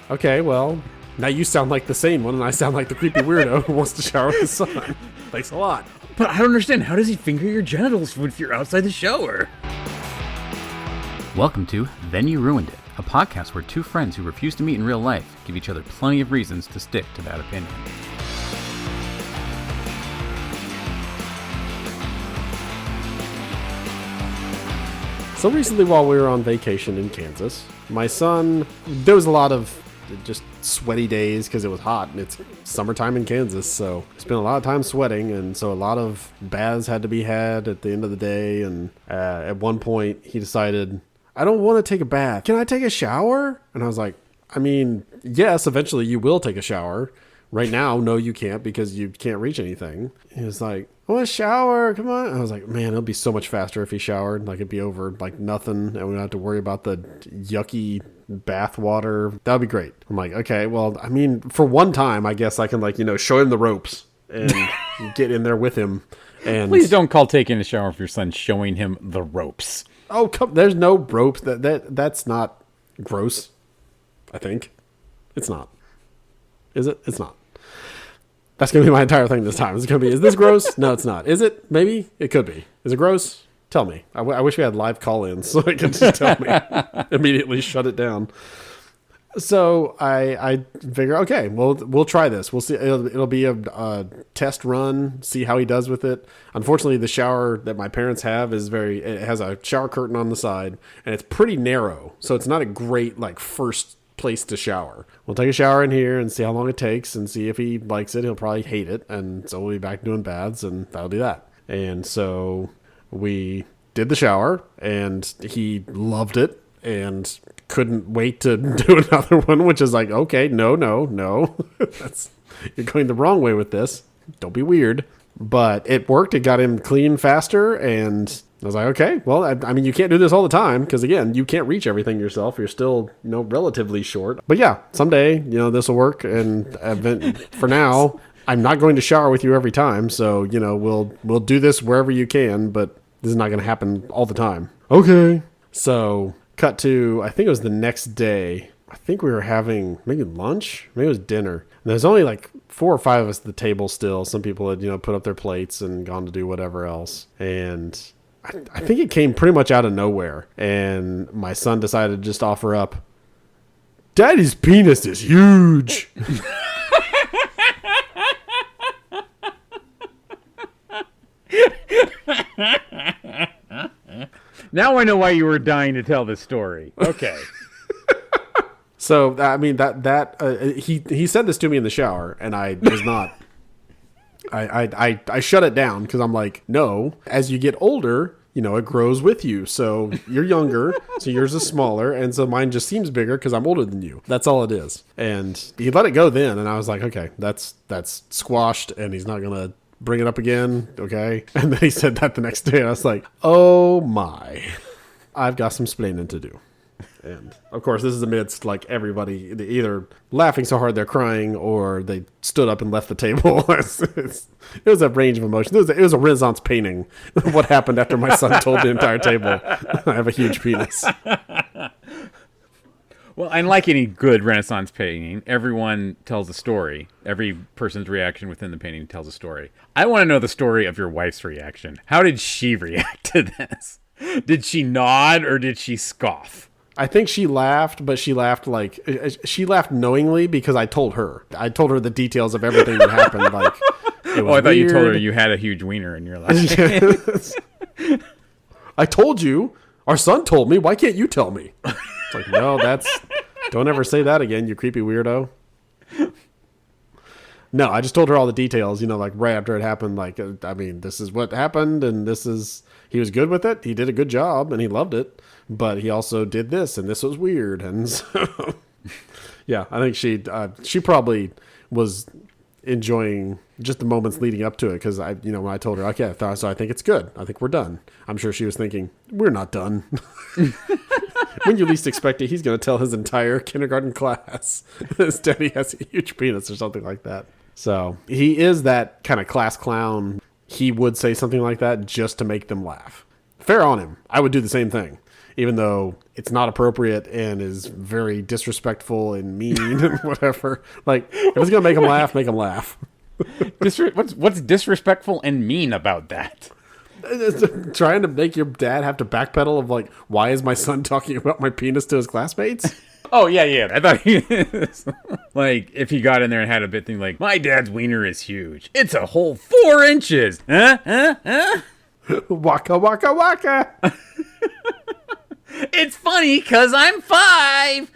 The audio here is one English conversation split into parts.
Okay, well, now you sound like the sane one, and I sound like the creepy weirdo who wants to shower with his son. Thanks a lot. But I don't understand. How does he finger your genitals if you're outside the shower? Welcome to Then You Ruined It, a podcast where two friends who refuse to meet in real life give each other plenty of reasons to stick to that opinion. So recently while we were on vacation in Kansas, my son, there was a lot of just sweaty days because it was hot and it's summertime in Kansas, so spent a lot of time sweating, and so a lot of baths had to be had at the end of the day. And at one point he decided, I don't want to take a bath. Can I take a shower? And I was like, I mean, yes, eventually you will take a shower. Right now, no, you can't because you can't reach anything. He was like, I want to shower. Come on. And I was like, man, it'll be so much faster if he showered. Like, it'd be over like nothing, and we don't have to worry about the yucky bath water. That would be great. I'm like, okay, well, I mean, for one time, I guess I can, like, show him the ropes and get in there with him. And Please don't call taking a shower for your son showing him the ropes. Oh, there's no ropes. That's not gross, I think. It's not. Is it? It's not. That's going to be my entire thing this time. It's going to be, is this gross? No, it's not. Is it? Maybe? It could be. Is it gross? Tell me. I wish we had live call-ins so it could just tell me. Immediately shut it down. So I figure, okay, well, we'll try this. We'll see. It'll be a test run, see how he does with it. Unfortunately, the shower that my parents have it has a shower curtain on the side, and it's pretty narrow. So it's not a great, like, first place to shower. We'll take a shower in here and see how long it takes and see if he likes it. He'll probably hate it, and so we'll be back doing baths, and that'll be that. And so we did the shower, and he loved it and couldn't wait to do another one, which is like, okay, no. You're going the wrong way with this. Don't be weird. But it worked. It got him clean faster, and I was like, okay, well, I mean, you can't do this all the time because, again, you can't reach everything yourself. You're still, relatively short. But yeah, someday, this will work. And for now, I'm not going to shower with you every time. So, we'll do this wherever you can, but this is not going to happen all the time. Okay. So cut to, I think it was the next day. I think we were having maybe lunch, maybe it was dinner. And there's only like 4 or 5 of us at the table still. Some people had, put up their plates and gone to do whatever else. And I think it came pretty much out of nowhere. And my son decided to just offer up, Daddy's penis is huge. Now I know why you were dying to tell this story. Okay. So, I mean, he said this to me in the shower, and I was not... I shut it down because I'm like, no, as you get older, it grows with you. So you're younger, so yours is smaller, and so mine just seems bigger because I'm older than you. That's all it is. And he let it go then, and I was like, okay, that's squashed, and he's not gonna bring it up again, okay? And then he said that the next day, and I was like, oh my, I've got some splaining to do. And of course, this is amidst like everybody either laughing so hard they're crying or they stood up and left the table. It was a range of emotions. It was a Renaissance painting. What happened after my son told the entire table, I have a huge penis. Well, and like any good Renaissance painting, everyone tells a story. Every person's reaction within the painting tells a story. I want to know the story of your wife's reaction. How did she react to this? Did she nod or did she scoff? I think she laughed, but she laughed knowingly because I told her. I told her the details of everything that happened. Like, it was I thought weird. You told her you had a huge wiener in your life. I told you. Our son told me. Why can't you tell me? It's like, no, don't ever say that again, you creepy weirdo. No, I just told her all the details, like right after it happened. Like, I mean, this is what happened, and he was good with it. He did a good job, and he loved it. But he also did this, and this was weird. And so, yeah, I think she probably was enjoying just the moments leading up to it. Because when I told her, okay, so I think it's good. I think we're done. I'm sure she was thinking, we're not done. When you least expect it, he's going to tell his entire kindergarten class his daddy has a huge penis or something like that. So he is that kind of class clown. He would say something like that just to make them laugh. Fair on him. I would do the same thing. even though it's not appropriate and is very disrespectful and mean and whatever. Like, if it's going to make them laugh, make them laugh. What's disrespectful and mean about that? Trying to make your dad have to backpedal of like, why is my son talking about my penis to his classmates? Oh, yeah. I thought he like, if he got in there and had a bit thing like, my dad's wiener is huge. It's a whole 4 inches. Huh? Waka, waka, waka. It's funny because I'm 5.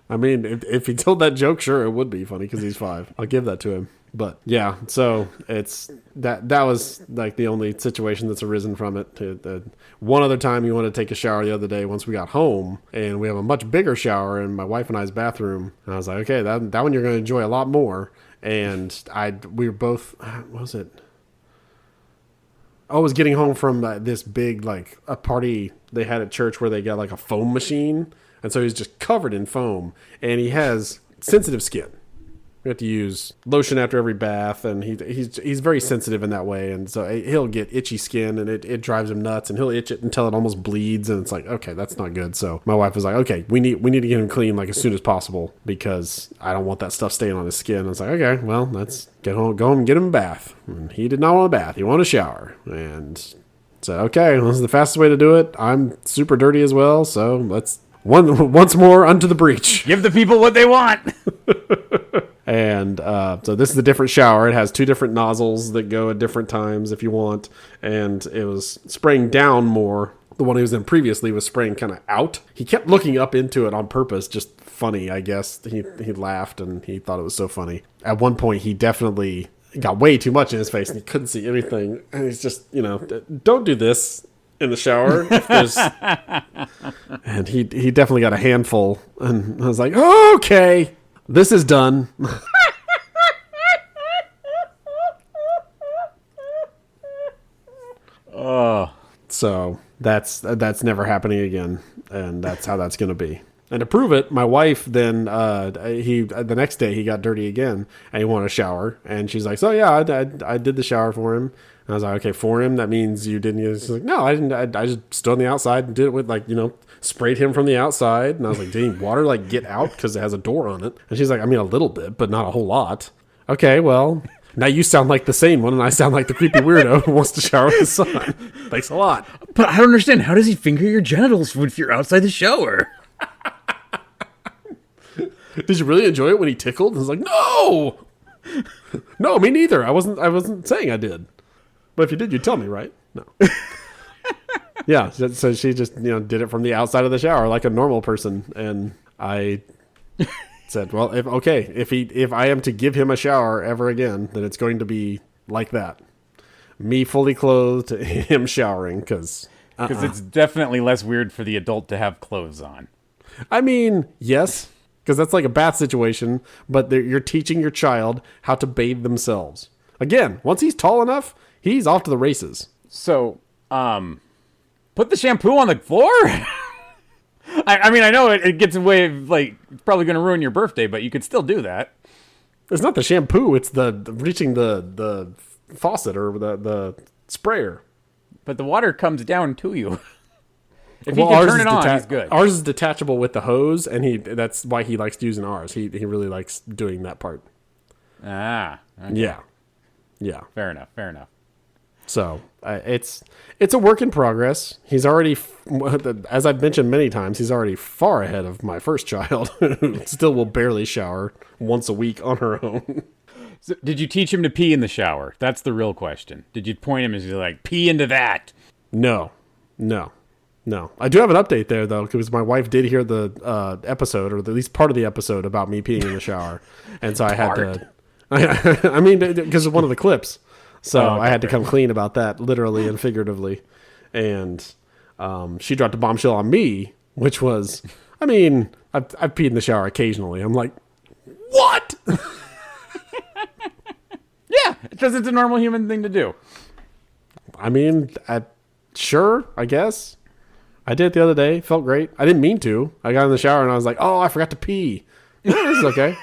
I mean, if he told that joke, sure, it would be funny because he's 5. I'll give that to him. But yeah, so it's that was like the only situation that's arisen from it. One other time you wanted to take a shower the other day once we got home, and we have a much bigger shower in my wife and I's bathroom. And I was like, okay, that one you're going to enjoy a lot more. And we were both, what was it? I was getting home from this big, like, a party they had at church where they got like a foam machine. And so he's just covered in foam, and he has sensitive skin. We have to use lotion after every bath, and he's very sensitive in that way, and so he'll get itchy skin, and it drives him nuts, and he'll itch it until it almost bleeds, and it's like, okay, that's not good. So my wife was like, okay, we need to get him clean like as soon as possible because I don't want that stuff staying on his skin. I was like, okay, well, let's go home and get him a bath. And he did not want a bath; he wanted a shower, and said, okay, this is the fastest way to do it. I'm super dirty as well, so let's once more unto the breach. Give the people what they want. And so this is a different shower. It has 2 different nozzles that go at different times if you want. And it was spraying down more. The one he was in previously was spraying kind of out. He kept looking up into it on purpose. Just funny, I guess. He laughed and he thought it was so funny. At one point, he definitely got way too much in his face and he couldn't see anything. And he's just, don't do this in the shower. And he definitely got a handful. And I was like, oh, okay. This is done. Oh. So that's never happening again, and that's how that's going to be. And to prove it, my wife then the next day he got dirty again, and he wanted a shower, and she's like, "So yeah, I did the shower for him." And I was like, "Okay, for him, that means you didn't." She's like, "No, I didn't. I just stood on the outside and did it with sprayed him from the outside." And I was like, "Did water get out because it has a door on it?" And she's like, "I mean, a little bit, but not a whole lot." Okay, well, now you sound like the sane one, and I sound like the creepy weirdo who wants to shower with his son. Thanks a lot. But I don't understand. How does he finger your genitals if you're outside the shower? Did you really enjoy it when he tickled? I was like, no, no, me neither. I wasn't saying I did. But if you did, you'd tell me, right? No. Yeah. So she just did it from the outside of the shower like a normal person, and I said, well, if I am to give him a shower ever again, then it's going to be like that. Me fully clothed, him showering, because it's definitely less weird for the adult to have clothes on. I mean, yes, because that's like a bath situation, but you're teaching your child how to bathe themselves. Again, once he's tall enough, he's off to the races. So, put the shampoo on the floor? I mean, I know it gets away, it's probably going to ruin your birthday, but you could still do that. It's not the shampoo, it's the reaching the faucet or the sprayer. But the water comes down to you. If he can turn it on, he's good. Ours is detachable with the hose, and that's why he likes using ours. He really likes doing that part. Ah. Okay. Yeah. Fair enough. So it's a work in progress. He's already, as I've mentioned many times, he's already far ahead of my first child, who still will barely shower once a week on her own. So did you teach him to pee in the shower? That's the real question. Did you point him as you're like, pee into that? No. I do have an update there, though, because my wife did hear the episode, or at least part of the episode, about me peeing in the shower. And so I had to... I mean, because of one of the clips. So I had to come clean about that, literally and figuratively. And she dropped a bombshell on me, which was, I mean, I've peed in the shower occasionally. I'm like, what? Yeah, because it's a normal human thing to do. I mean, sure, I guess. I did it the other day. Felt great. I didn't mean to. I got in the shower and I was like, oh, I forgot to pee. This is okay.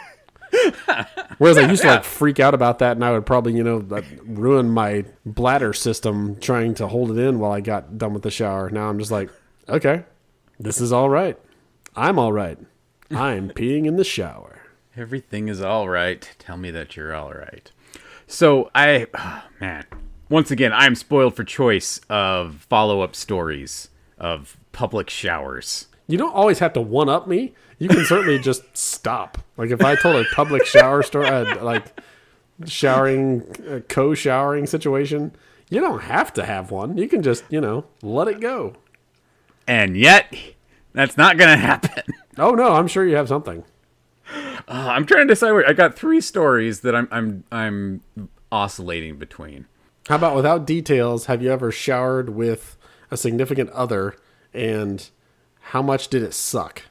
Whereas I used to like freak out about that, and I would probably, like, ruin my bladder system trying to hold it in while I got done with the shower. Now I'm just like, okay, this is all right. I'm all right. I'm peeing in the shower. Everything is all right. Tell me that you're all right. So man, once again, I'm spoiled for choice of follow-up stories of public showers. You don't always have to one-up me. You can certainly just stop. Like if I told a public shower story, like co-showering situation, you don't have to have one. You can just, let it go. And yet, that's not going to happen. Oh no, I'm sure you have something. I'm trying to decide where. I got 3 stories that I'm oscillating between. How about without details? Have you ever showered with a significant other, and how much did it suck?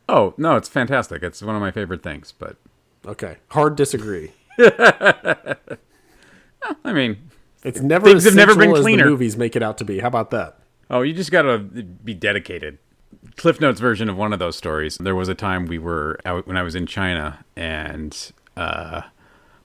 Oh no, it's fantastic. It's one of my favorite things. But okay, hard disagree. I mean, it's never things as have never been as cleaner. the movies make it out to be. How about that? Oh, you just gotta be dedicated. Cliff Notes version of one of those stories. There was a time we were out when I was in China, and my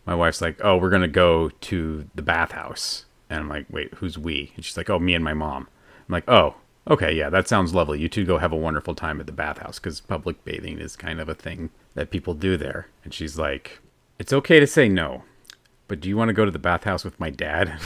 wife's like, "Oh, we're gonna go to the bathhouse," and I'm like, "Wait, who's we?" And she's like, "Oh, me and my mom." I'm like, "Oh, okay, yeah, that sounds lovely. You two go have a wonderful time at the bathhouse because public bathing is kind of a thing that people do there." And she's like, "It's okay to say no, but do you want to go to the bathhouse with my dad?"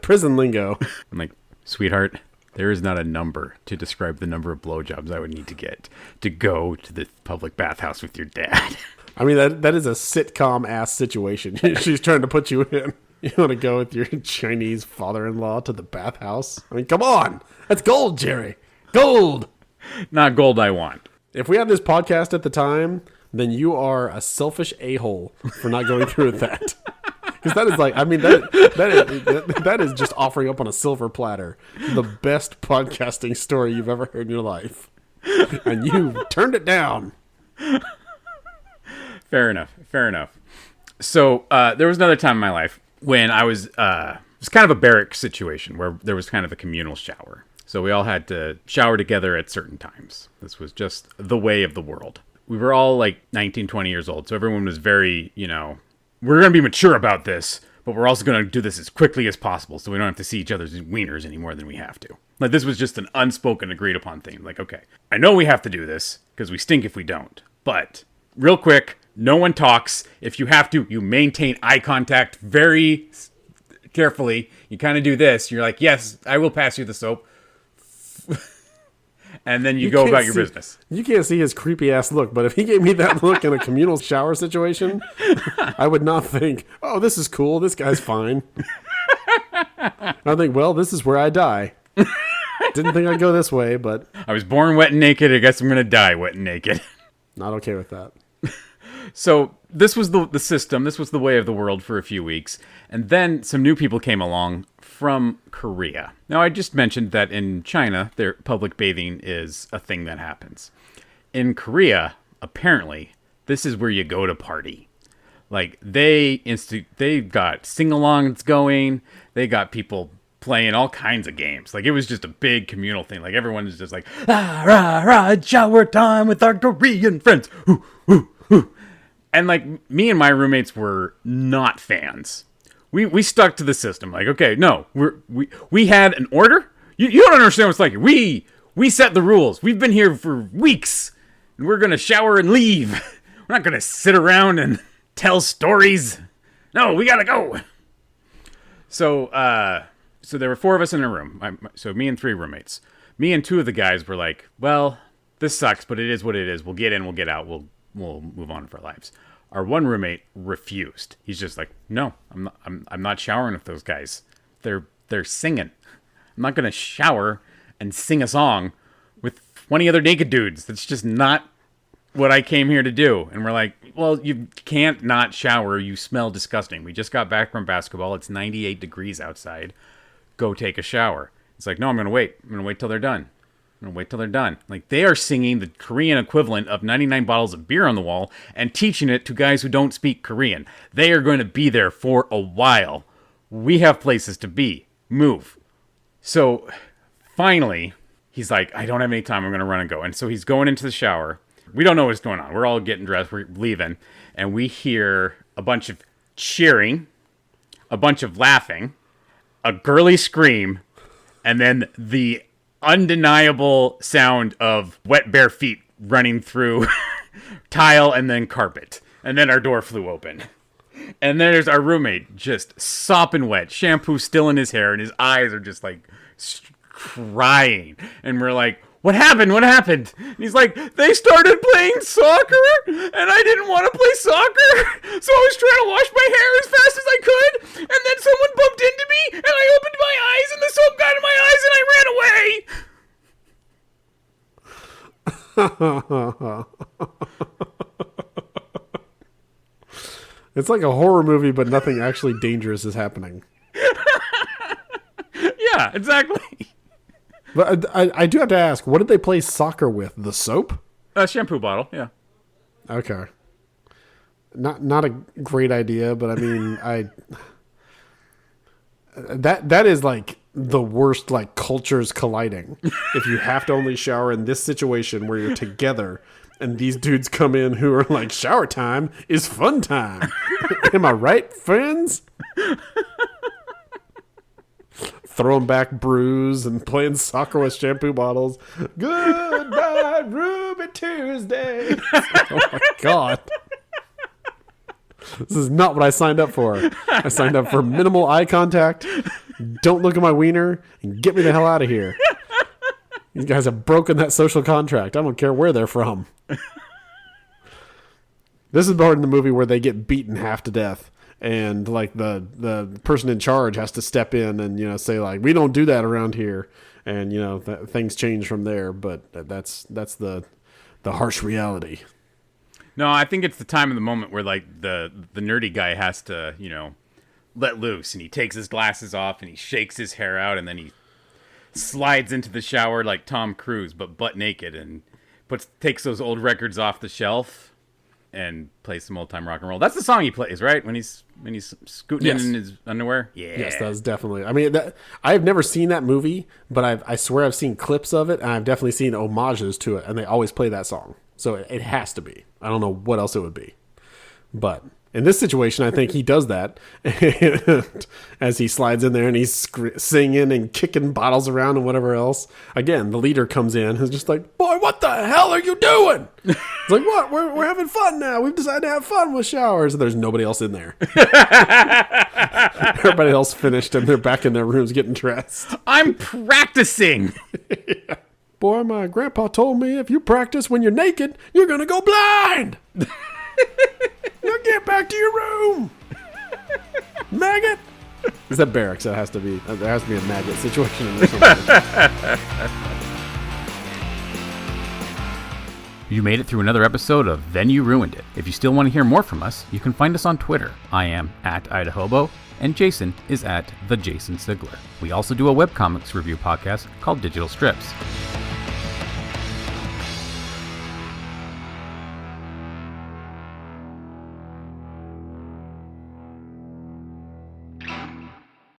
Prison lingo. I'm like, "Sweetheart, there is not a number to describe the number of blowjobs I would need to get to go to the public bathhouse with your dad." I mean, that is a sitcom ass situation. She's trying to put you in. You want to go with your Chinese father-in-law to the bathhouse? I mean, come on. That's gold, Jerry. Gold. Not gold I want. If we had this podcast at the time, then you are a selfish a-hole for not going through with that. Because that is like, I mean, that is just offering up on a silver platter the best podcasting story you've ever heard in your life. And you turned it down. Fair enough. So there was another time in my life when it was kind of a barrack situation where there was kind of a communal shower. So we all had to shower together at certain times. This was just the way of the world. We were all like 19, 20 years old. So everyone was very, we're going to be mature about this, but we're also going to do this as quickly as possible so we don't have to see each other's wieners any more than we have to. Like this was just an unspoken, agreed upon thing. Like, okay, I know we have to do this because we stink if we don't. But real quick, no one talks. If you have to, you maintain eye contact very carefully. You kind of do this. You're like, yes, I will pass you the soap. And then you go about your business. You can't see his creepy ass look, but if he gave me that look in a communal shower situation, I would not think, oh, this is cool. This guy's fine. I think, well, this is where I die. Didn't think I'd go this way, but I was born wet and naked. I guess I'm going to die wet and naked. Not okay with that. So this was the system. This was the way of the world for a few weeks. And then some new people came along from Korea. Now, I just mentioned that in China, their public bathing is a thing that happens. In Korea, apparently, this is where you go to party. Like, they got sing-alongs going. They got people playing all kinds of games. Like, it was just a big communal thing. Like, everyone is just like, ah, rah, rah, shower time with our Korean friends. Ooh, ooh, ooh. And, like, me and my roommates were not fans. We stuck to the system. Like, okay, no, we had an order. You don't understand what it's like. We set the rules. We've been here for weeks, and we're gonna shower and leave. We're not gonna sit around and tell stories. No, we gotta go. So there were 4 of us in a room. So me and 3 roommates. Me and 2 of the guys were like, well, this sucks, but it is what it is. We'll get in, we'll get out, we'll move on with our lives. Our one roommate refused. He's just like, no, I'm not showering with those guys. They're singing. I'm not gonna shower and sing a song with 20 other naked dudes. That's just not what I came here to do. And we're like, well, you can't not shower. You smell disgusting. We just got back from basketball. It's 98 degrees outside. Go take a shower. It's like, no, I'm gonna wait. I'm gonna wait till they're done. I'm gonna wait till they're done. Like, they are singing the Korean equivalent of 99 bottles of beer on the wall and teaching it to guys who don't speak Korean. They are going to be there for a while. We have places to be. Move. So finally, he's like, I don't have any time. I'm going to run and go. And so he's going into the shower. we don't know what's going on. We're all getting dressed. We're leaving. And we hear a bunch of cheering, a bunch of laughing, a girly scream, and then the undeniable sound of wet bare feet running through tile and then carpet. And then our door flew open. And there's our roommate just sopping wet, shampoo still in his hair, and his eyes are just like crying. And we're like, what happened? What happened? And he's like, they started playing soccer, and I didn't want to play soccer, so I was trying to wash my hair as fast as I could, and then someone bumped into me, and I opened my eyes, and the soap got in my eyes, and I ran away. It's like a horror movie, but nothing actually dangerous is happening. Yeah, exactly. But I do have to ask, what did they play soccer with? The soap? A shampoo bottle, yeah. Okay. Not a great idea, but I mean, that is like the worst, like, cultures colliding. If you have to only shower in this situation where you're together and these dudes come in who are like, shower time is fun time. Am I right, friends? Throwing back brews and playing soccer with shampoo bottles. Goodbye, Ruby Tuesday. Oh my God. This is not what I signed up for. I signed up for minimal eye contact. Don't look at my wiener and get me the hell out of here. These guys have broken that social contract. I don't care where they're from. This is part in the movie where they get beaten half to death. And like the person in charge has to step in and, you know, say like, we don't do that around here. And, you know, things change from there. But that's the harsh reality. No, I think it's the time of the moment where like the nerdy guy has to, you know, let loose, and he takes his glasses off and he shakes his hair out, and then he slides into the shower like Tom Cruise, but butt naked, and takes those old records off the shelf and plays some old time rock and roll. That's the song he plays, right? When he's scooting in his underwear. Yeah. Yes, that is definitely. I mean, I've never seen that movie, but I swear I've seen clips of it, and I've definitely seen homages to it, and they always play that song. So it has to be. I don't know what else it would be. But in this situation, I think he does that as he slides in there and he's singing and kicking bottles around and whatever else. Again, the leader comes in and is just like, boy, what the hell are you doing? It's like, what? We're having fun now. We've decided to have fun with showers. And there's nobody else in there. Everybody else finished and they're back in their rooms getting dressed. I'm practicing. Yeah. Boy, my grandpa told me if you practice when you're naked, you're going to go blind. Now get back to your room. Maggot. Is that barracks? That has to be. There has to be a maggot situation in there somewhere. You made it through another episode of Then You Ruined It. If you still want to hear more from us, you can find us on Twitter. I am @Idahobo, and Jason is @TheJasonSigler. We also do a webcomics review podcast called Digital Strips.